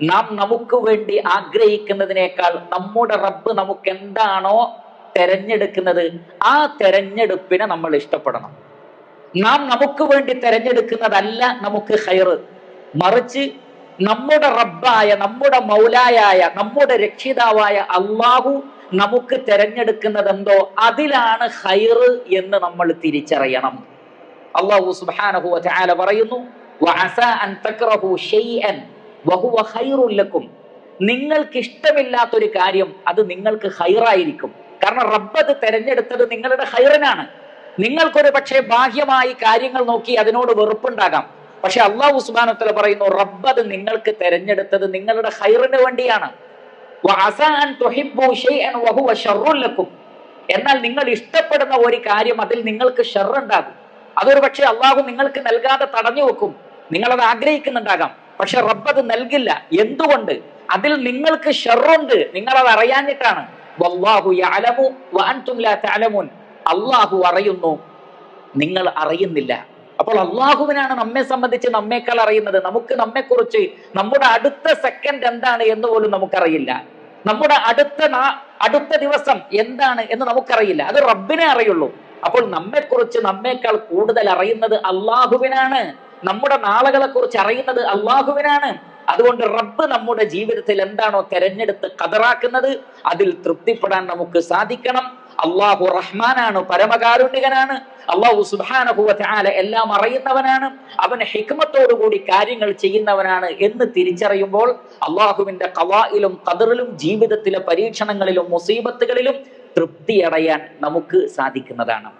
നാം നമുക്ക് വേണ്ടി ആഗ്രഹിക്കുന്നതിനേക്കാൾ നമ്മുടെ റബ്ബ് നമുക്ക് എന്താണോ തെരഞ്ഞെടുക്കുന്നത് ആ തെരഞ്ഞെടുപ്പിനെ നമ്മൾ ഇഷ്ടപ്പെടണം. നാം നമുക്ക് വേണ്ടി തെരഞ്ഞെടുക്കുന്നതല്ല നമുക്ക് ഖൈറ്, മറിച്ച് നമ്മുടെ റബ്ബായ, നമ്മുടെ മൗലായായ, നമ്മുടെ രക്ഷിതാവായ അള്ളാഹു നമുക്ക് തെരഞ്ഞെടുക്കുന്നത് എന്തോ അതിലാണ് ഖൈറ് എന്ന് നമ്മൾ തിരിച്ചറിയണം. അള്ളാഹു സുബ്ഹാനഹു വ തആല പറയുന്നു, വഅസാ അൻ തക്റഹു ശൈഅൻ വഹുവ ഖൈറുൽ ലക്കും. നിങ്ങൾക്ക് ഇഷ്ടമില്ലാത്തൊരു കാര്യം അത് നിങ്ങൾക്ക് ഖൈറായിരിക്കും. കാരണം റബ്ബ് അത് തെരഞ്ഞെടുത്തത് നിങ്ങളുടെ ഖൈറിനാണ്. നിങ്ങൾക്കൊരു പക്ഷേ ബാഹ്യമായി കാര്യങ്ങൾ നോക്കി അതിനോട് വെറുപ്പുണ്ടാകാം. പക്ഷെ അള്ളാഹു സുബ്ഹാനഹു വ തആല പറയുന്നു, റബ്ബ് അത് നിങ്ങൾക്ക് തെരഞ്ഞെടുത്തത് നിങ്ങളുടെ ഖൈറിന് വേണ്ടിയാണ്. വഅസാ അൻ തുഹിബ്ബു ശൈഅൻ വഹുവ ശർറുൽ ലക്കും. എന്നാൽ നിങ്ങൾ ഇഷ്ടപ്പെടുന്ന ഒരു കാര്യം അതിൽ നിങ്ങൾക്ക് ഷർറുണ്ടാകും. അതൊരു പക്ഷേ അള്ളാഹു നിങ്ങൾക്ക് നൽകാതെ തടഞ്ഞു വെക്കും. നിങ്ങളത് ആഗ്രഹിക്കുന്നുണ്ടാകാം, പക്ഷെ റബ്ബ് അത് നൽകില്ല. എന്തുകൊണ്ട്? അതിൽ നിങ്ങൾക്ക് ഷർറുണ്ട്, നിങ്ങളത് അറിയാഞ്ഞിട്ടാണ്. വല്ലാഹു യഅലമു വഅൻതും ലാ തഅലമൂൻ. അള്ളാഹു അറിയുന്നു, നിങ്ങൾ അറിയുന്നില്ല. അപ്പോൾ അള്ളാഹുവിനാണ് നമ്മെ സംബന്ധിച്ച് നമ്മേക്കാൾ അറിയുന്നത്. നമുക്ക് നമ്മെക്കുറിച്ച് നമ്മുടെ അടുത്ത സെക്കൻഡ് എന്താണ് എന്ന് പോലും നമുക്കറിയില്ല. നമ്മുടെ അടുത്ത ദിവസം എന്താണ് എന്ന് നമുക്കറിയില്ല. അത് റബ്ബിനെ അറിയുള്ളൂ. അപ്പോൾ നമ്മെക്കുറിച്ച് നമ്മേക്കാൾ കൂടുതൽ അറിയുന്നത് അള്ളാഹുവിനാണ്. നമ്മുടെ നാളുകളെ കുറിച്ച് അറിയുന്നത് അള്ളാഹുവിനാണ്. അതുകൊണ്ട് റബ്ബ് നമ്മുടെ ജീവിതത്തിൽ എന്താണോ തെരഞ്ഞെടുത്ത് ഖദറാക്കുന്നത് അതിൽ തൃപ്തിപ്പെടാൻ നമുക്ക് സാധിക്കണം. അള്ളാഹു റഹ്മാനാണ്, പരമകാരുണികനാണ്. അള്ളാഹു സുബ്ഹാനഹു വ തആല എല്ലാം അറിയുന്നവനാണ്. അവൻ ഹിക്മത്തോടുകൂടി കാര്യങ്ങൾ ചെയ്യുന്നവനാണ് എന്ന് തിരിച്ചറിയുമ്പോൾ അള്ളാഹുവിന്റെ ഖളായിലും ഖദറിലും ജീവിതത്തിലെ പരീക്ഷണങ്ങളിലും മുസീബത്തുകളിലും തൃപ്തിയടയാൻ നമുക്ക് സാധിക്കുന്നതാണ്.